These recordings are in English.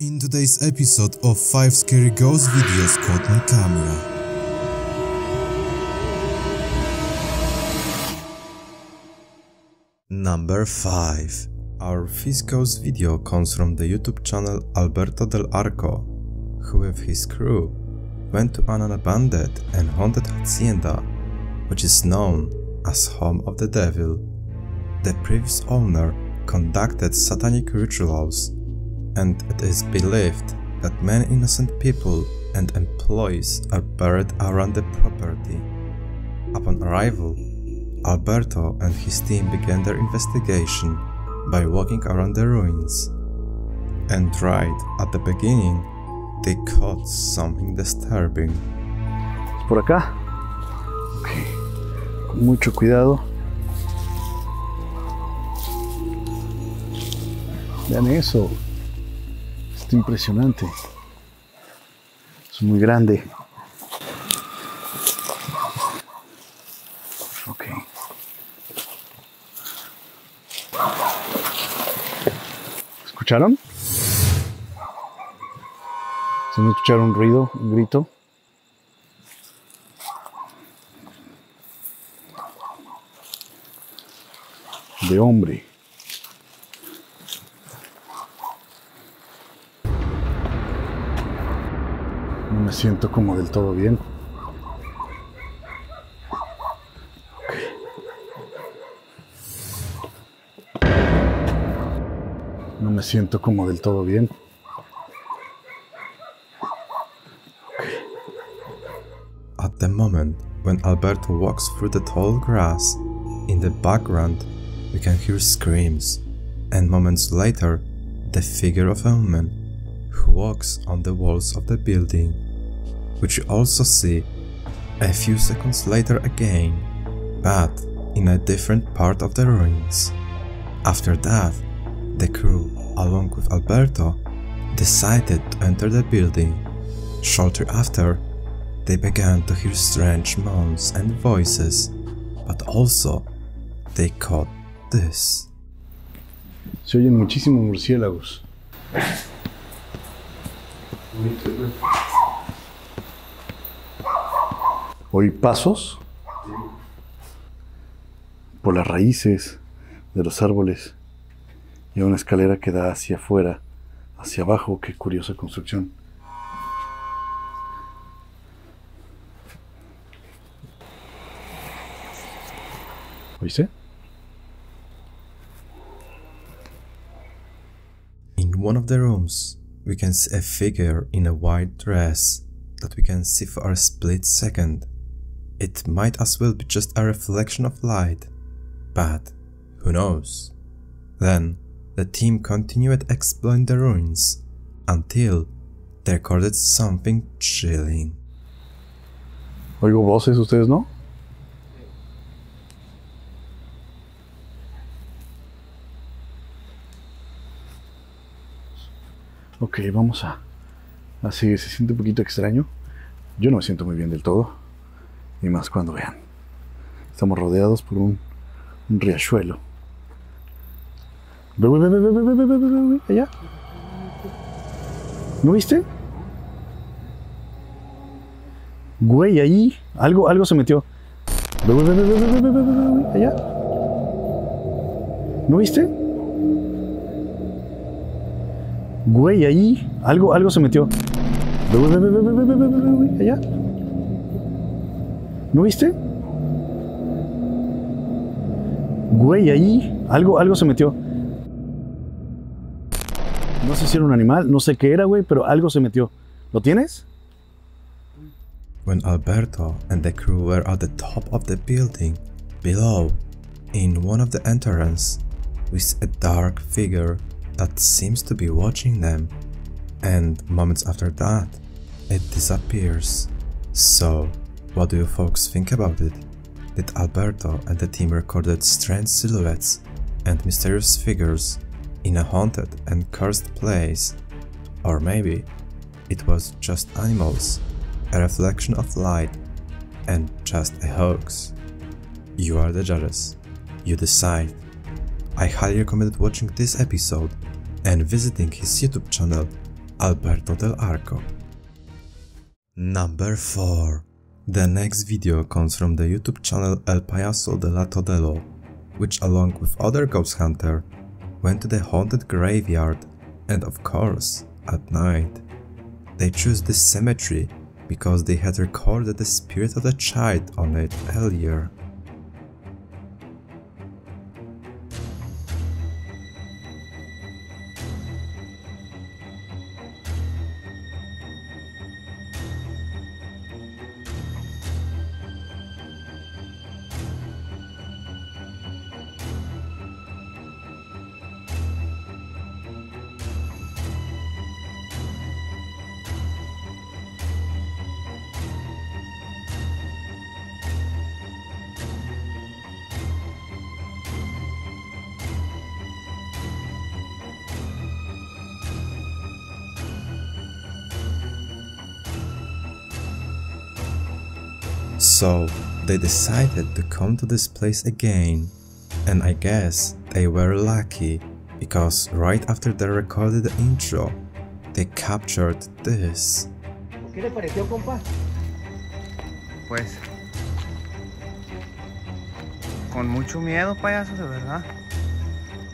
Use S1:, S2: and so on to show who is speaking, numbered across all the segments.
S1: In today's episode of 5 Scary Ghost Videos caught on camera. Number 5. Our 5th ghost video comes from the YouTube channel Alberto Del Arco, who with his crew went to an abandoned and haunted hacienda, which is known as Home of the Devil. The previous owner conducted satanic rituals, and it is believed that many innocent people and employees are buried around the property. Upon arrival, Alberto and his team began their investigation by walking around the ruins. And right at the beginning, they caught something disturbing.
S2: Por acá. Okay. Con mucho cuidado. Vean eso. Está impresionante. Es muy grande. Ok. ¿Escucharon? ¿Se me escucharon un ruido, un grito? De hombre. No me siento como del todo bien. Okay. No me siento como del todo bien. Okay.
S1: At the moment when Alberto walks through the tall grass, in the background we can hear screams, and moments later the figure of a woman who walks on the walls of the building, which you also see a few seconds later again, but in a different part of the ruins. After that, the crew, along with Alberto, decided to enter the building. Shortly after, they began to hear strange moans and voices, but also they caught this.
S2: Se oyen muchísimos murciélagos. Oí pasos por las raíces de los árboles y una escalera que da hacia afuera, hacia abajo. Qué curiosa construcción. ¿Oíste?
S1: In one of the rooms, we can see a figure in a white dress that we can see for a split second. It might as well be just a reflection of light, but who knows? Then the team continued exploring the ruins until they recorded something chilling.
S2: Oigo voces, ¿ustedes no? Ok, vamos a seguir. Se siente un poquito extraño. Yo no me siento muy bien del todo. Y más cuando vean. Estamos rodeados por un riachuelo. Ve, allá. ¿No viste? Güey, ahí. Algo se metió. Ve, allá. ¿No viste? Güey, ahí. Algo se metió. Ve, allá. ¿No viste? Güey, ahí. Algo se metió. No sé si era un animal, no sé qué era, güey, pero algo se metió. ¿Lo tienes?
S1: When Alberto and the crew were at the top of the building, below, in one of the entrances, we see a dark figure that seems to be watching them, and moments after that, it disappears. So, what do you folks think about it? Did Alberto and the team recorded strange silhouettes and mysterious figures in a haunted and cursed place? Or maybe it was just animals, a reflection of light, and just a hoax? You are the judges. You decide. I highly recommend watching this episode and visiting his YouTube channel Alberto Del Arco. Number 4. The next video comes from the YouTube channel El Payaso de la Todelo, which along with other ghost hunter went to the haunted graveyard, and of course at night. They chose this cemetery because they had recorded the spirit of the child on it earlier. So they decided to come to this place again, and I guess they were lucky because right after they recorded the intro, they captured this.
S3: ¿Qué le pareció, compa?
S4: Pues con mucho miedo, payaso, de verdad,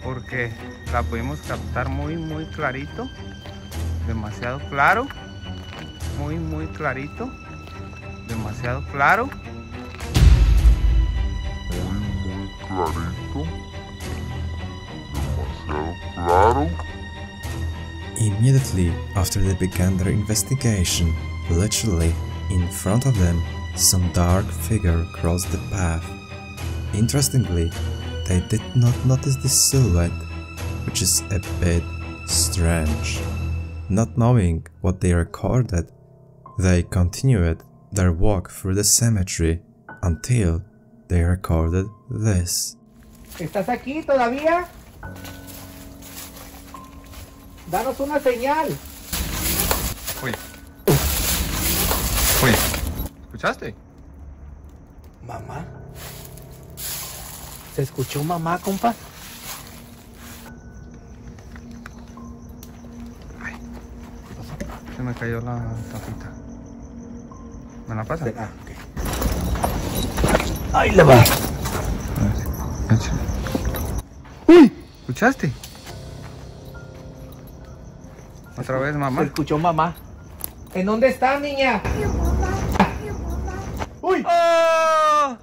S4: porque la pudimos captar muy clarito, demasiado claro, muy clarito, demasiado claro.
S5: Muy clarito, demasiado claro.
S1: Immediately after they began their investigation, literally in front of them, some dark figure crossed the path. Interestingly, they did not notice the silhouette, which is a bit strange. Not knowing what they recorded, they continued their walk through the cemetery until they recorded this.
S3: ¿Estás aquí todavía? Danos una señal.
S4: Oye, ¿escuchaste?
S3: ¿Mamá? ¿Se escuchó mamá, compa?
S4: Ay, se me cayó la tapita. ¿Me la pasa?
S3: Ah, ok. ¡Ahí le va!
S4: Échale. ¡Uy! ¿Escuchaste? Otra vez, mamá.
S3: Se escuchó mamá. ¿En dónde está, niña? ¡Uy!
S4: ¡Oh!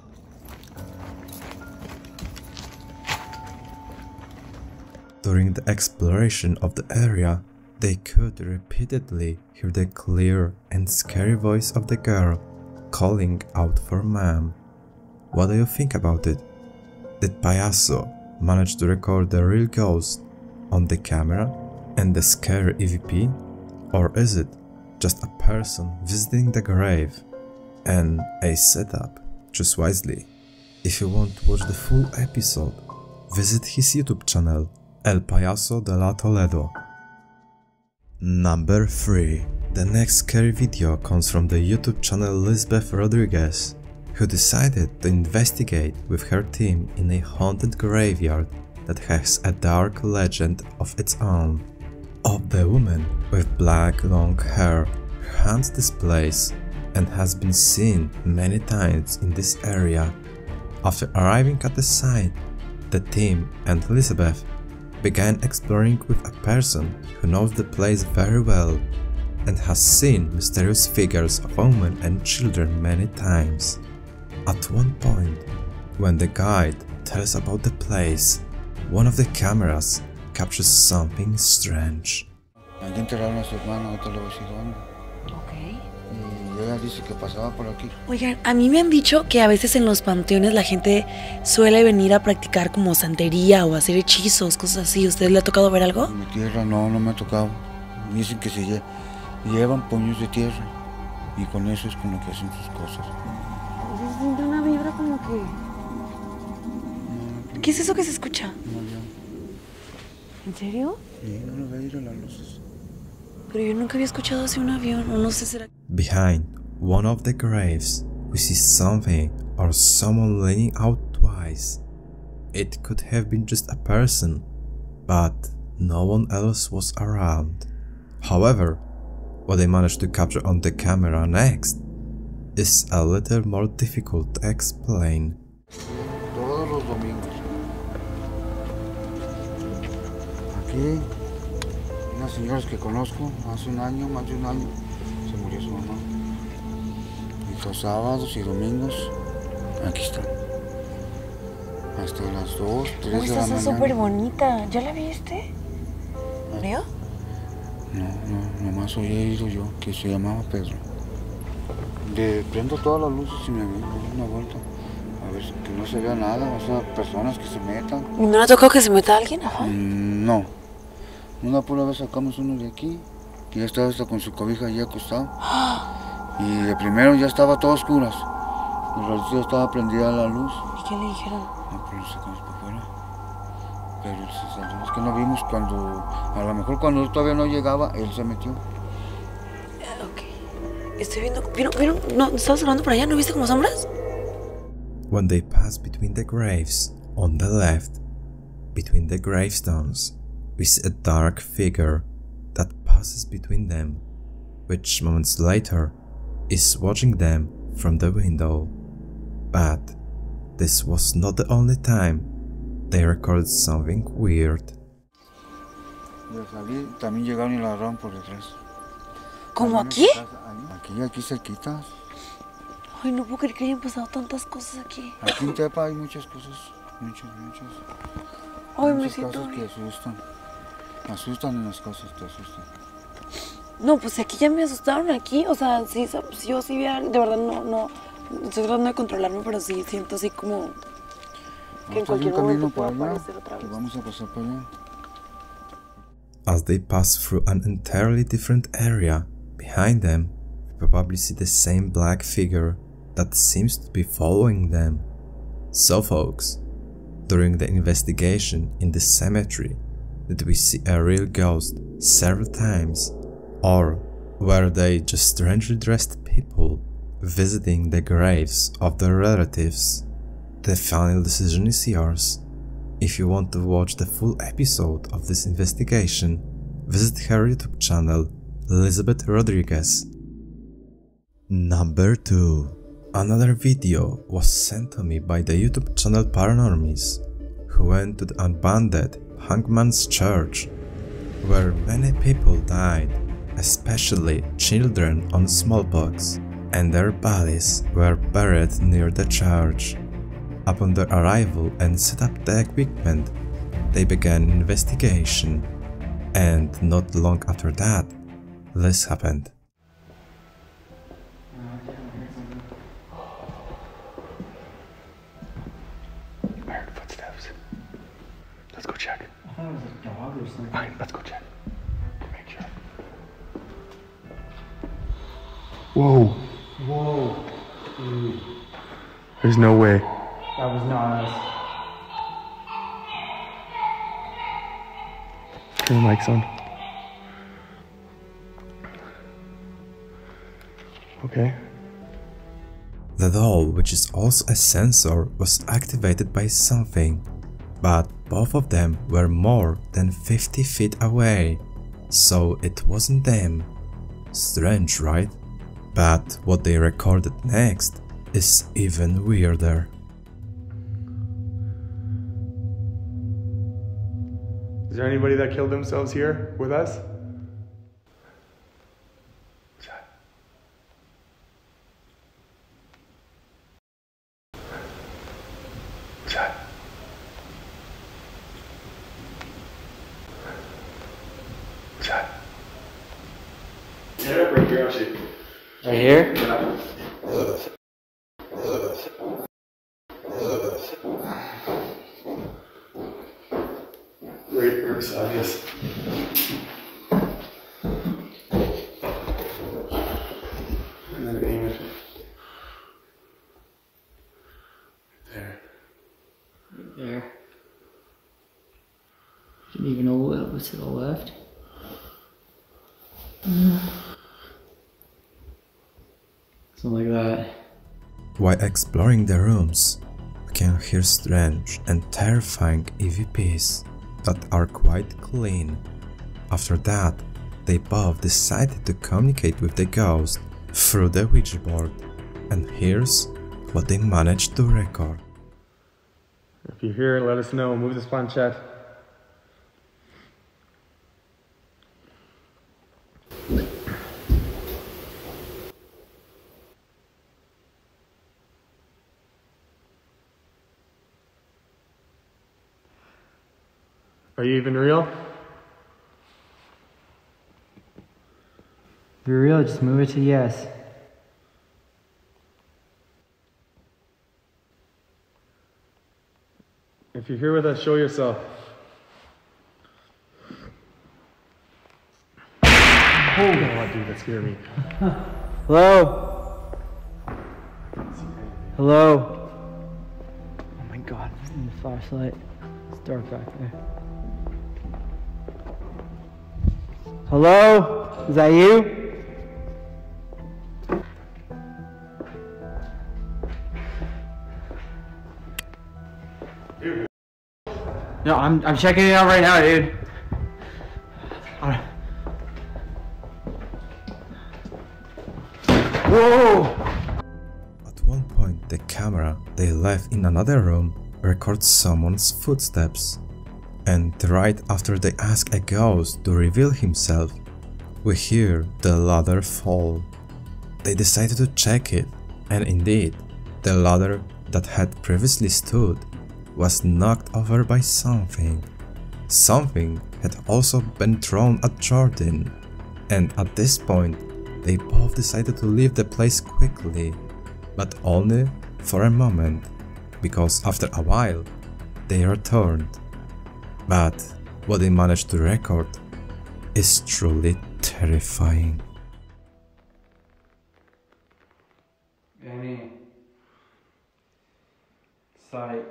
S1: During the exploration of the area, they could repeatedly hear the clear and scary voice of the girl calling out for ma'am. What do you think about it? Did Payaso manage to record the real ghost on the camera and the scary EVP? Or is it just a person visiting the grave and a setup? Choose wisely. If you want to watch the full episode, visit his YouTube channel El Payaso de la Toledo. Number 3. The next scary video comes from the YouTube channel Lisbeth Rodriguez, who decided to investigate with her team in a haunted graveyard that has a dark legend of its own. Of the woman with black long hair who haunts this place and has been seen many times in this area. After arriving at the site, the team and Elizabeth began exploring with a person who knows the place very well and has seen mysterious figures of women and children many times. At one point, when the guide tells about the place, one of the cameras captures something strange.
S6: Aquí enterraron a su hermana, ahorita le voy a decir dónde.
S7: Ok.
S6: Y ella dice que pasaba por aquí.
S7: Oigan, a mí me han dicho que a veces en los panteones la gente suele venir a practicar como santería o hacer hechizos, cosas así. ¿Ustedes le ha tocado ver algo?
S6: En mi tierra no me ha tocado. Dicen que se llevan puños de tierra y con eso es con lo que hacen sus cosas.
S7: Se siente una vibra como que... ¿Qué es eso que se escucha?
S6: Un avión.
S7: ¿En serio?
S6: Sí, no lo ve ir a las luces.
S7: Pero yo nunca había escuchado así un avión, o no sé, será...
S1: Behind one of the graves, we see something or someone leaning out twice. It could have been just a person, but no one else was around. However, what they managed to capture on the camera next is a little more difficult to explain.
S6: Todos los domingos. Aquí, unas señoras que conozco, hace un año, más de un año, se murió su mamá. Y los sábados y domingos, aquí están. Hasta las 2, 3 de la
S7: Esta
S6: mañana.
S7: es súper bonita. ¿Ya la viste? ¿Vio?
S6: No, nomás hoy he ido yo, que se llamaba Pedro. Prendo todas las luces y me doy una vuelta. A ver, que no se vea nada, o sea, personas que se metan.
S7: ¿No le ha tocado que se meta alguien? Ajá.
S6: No. Una pura vez sacamos uno de aquí, que ya estaba hasta con su cobija allí acostado. Y de primero ya estaba todo oscuras. El ratito ya estaba prendida la luz.
S7: ¿Y qué le dijeron?
S6: No, pero lo sacamos para afuera. Pero él se salió. Es que no vimos cuando, a lo mejor cuando todavía no llegaba, él se metió.
S7: Ok. Estoy viendo. ¿Vieron? ¿No estabas hablando por allá? ¿No viste como sombras?
S1: When they pass between the graves, on the left, between the gravestones, we see a dark figure that passes between them, which moments later is watching them from the window. But this was not the only time they recorded something weird.
S6: Y al salir también llegaron y la agarraron por detrás.
S7: ¿Cómo aquí?
S6: Aquí cerquita.
S7: Ay, no puedo creer que hayan pasado tantas cosas aquí.
S6: Aquí en Tepa hay muchas cosas, muchas.
S7: Ay, me
S6: Muchas
S7: siento
S6: cosas que
S7: bien.
S6: asustan. Asustan en las cosas, te asustan.
S7: No, pues aquí ya me asustaron aquí. O sea, sí, yo sí vi, de verdad no. Estoy tratando de controlarme, pero sí siento así como que en cualquier momento pueda aparecer otra vez.
S6: Vamos a pasar por allá.
S1: As they pass through an entirely different area, behind them, we probably see the same black figure that seems to be following them. So folks, during the investigation in the cemetery, did we see a real ghost several times? Or were they just strangely dressed people visiting the graves of their relatives? The final decision is yours. If you want to watch the full episode of this investigation, visit her YouTube channel, Elizabeth Rodriguez. Number 2. Another video was sent to me by the YouTube channel Paranormies, who went to the abandoned Hangman's Church, where many people died, especially children on smallpox, and their bodies were buried near the church. Upon their arrival and set up the equipment, they began an investigation, and not long after that, this happened.
S2: I heard footsteps. Let's go check.
S3: I thought it was a dog or something.
S2: Fine, let's go check. Make sure. Whoa.
S3: Whoa. Dude,
S2: There's no way.
S3: that was not us.
S2: Turn the mics on. Okay.
S1: The doll, which is also a sensor, was activated by something, but both of them were more than 50 feet away, so it wasn't them. Strange, right? But what they recorded next is even weirder.
S2: Is there anybody that killed themselves here with us? What's that? What's that? What's that? Get up right here, I'll see.
S3: Right here?
S2: Right beside us. And then aim it. There.
S8: There. Didn't even know what was to the left. Something like that.
S1: While exploring the rooms, we can hear strange and terrifying EVPs that are quite clean. After that, they both decided to communicate with the ghost through the Ouija board, and here's what they managed to record.
S4: If you're here, let us know. Move this planchette. Are you even real?
S3: If you're real, just move it to yes.
S4: If you're here with us, show yourself. Oh God, dude, that scared me.
S3: Hello? Hello? Oh my God, I need a flashlight. It's dark back there. Hello? Is that you? No, I'm checking it out right now, dude. Whoa!
S1: At one point, the camera they left in another room records someone's footsteps. And right after they ask a ghost to reveal himself, we hear the ladder fall. They decided to check it, and indeed, the ladder that had previously stood was knocked over by something. Something had also been thrown at Jordan, and at this point, they both decided to leave the place quickly, but only for a moment, because after a while, they returned. But what they managed to record is truly terrifying.
S3: Danny. Sight.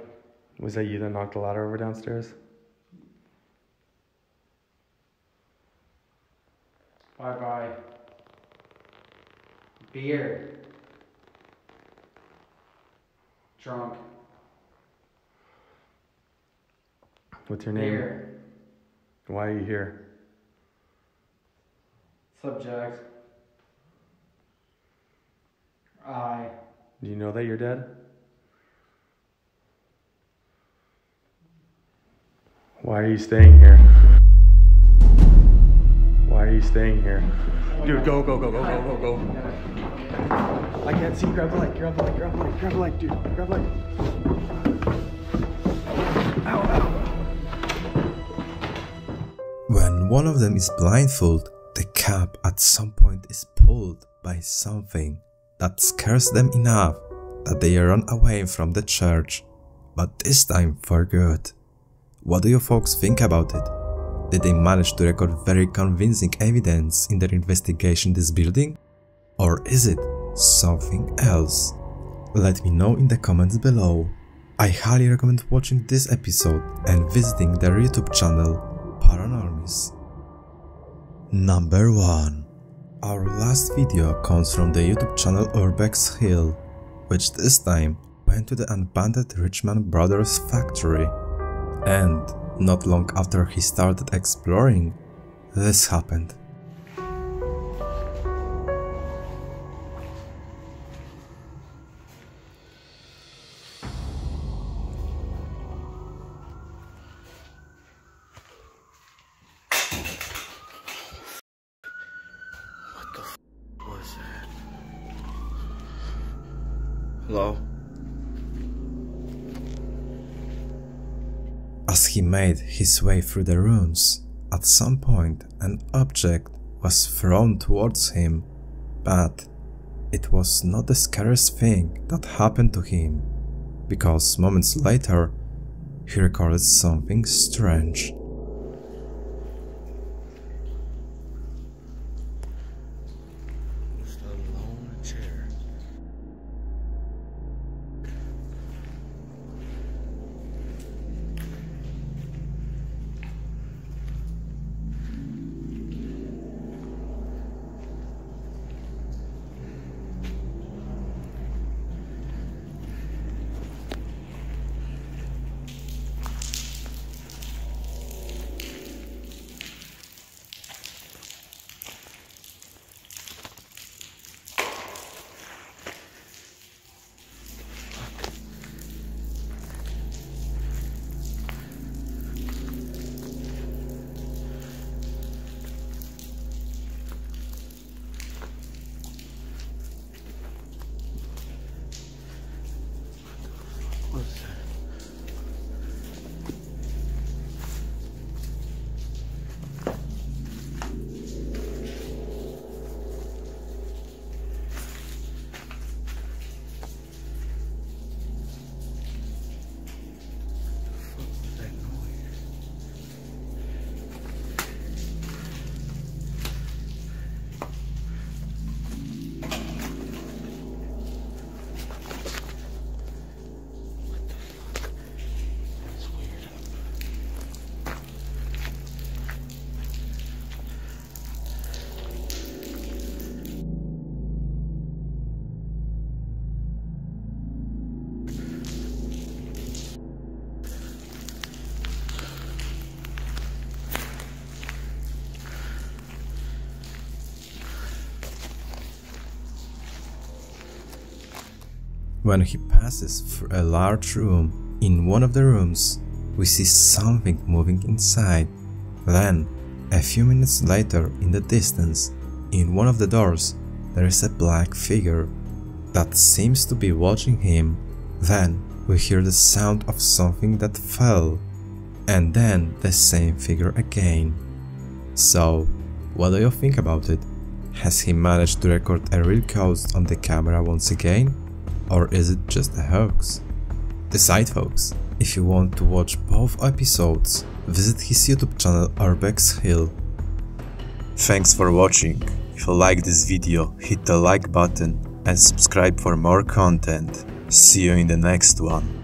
S4: Was that you that knocked the ladder over downstairs?
S3: Bye-bye. Beer. Drunk.
S4: What's your name?
S3: Beer.
S4: Why are you here?
S3: Subject.
S4: Do you know that you're dead? Why are you staying here? Why are you staying here? Dude, go. I can't see. Grab the light, grab the light, dude. Grab the light. Ow.
S1: When one of them is blindfolded, the cap at some point is pulled by something that scares them enough that they run away from the church, but this time for good. What do you folks think about it? Did they manage to record very convincing evidence in their investigation this building? Or is it something else? Let me know in the comments below. I highly recommend watching this episode and visiting their YouTube channel, Paranormies. Number 1. Our last video comes from the YouTube channel Urbex Hill, which this time went to the abandoned Richman Brothers factory. And not long after he started exploring, this happened.
S6: Hello?
S1: As he made his way through the rooms, at some point an object was thrown towards him, but it was not the scariest thing that happened to him, because moments later he recorded something strange. When he passes through a large room, in one of the rooms, we see something moving inside. Then, a few minutes later, in the distance, in one of the doors, there is a black figure that seems to be watching him. Then, we hear the sound of something that fell, and then the same figure again. So, what do you think about it? Has he managed to record a real ghost on the camera once again? Or is it just a hoax? Decide, folks. If you want to watch both episodes, visit his YouTube channel Urbex Hill. Thanks for watching. If you like this video, hit the like button and subscribe for more content. See you in the next one.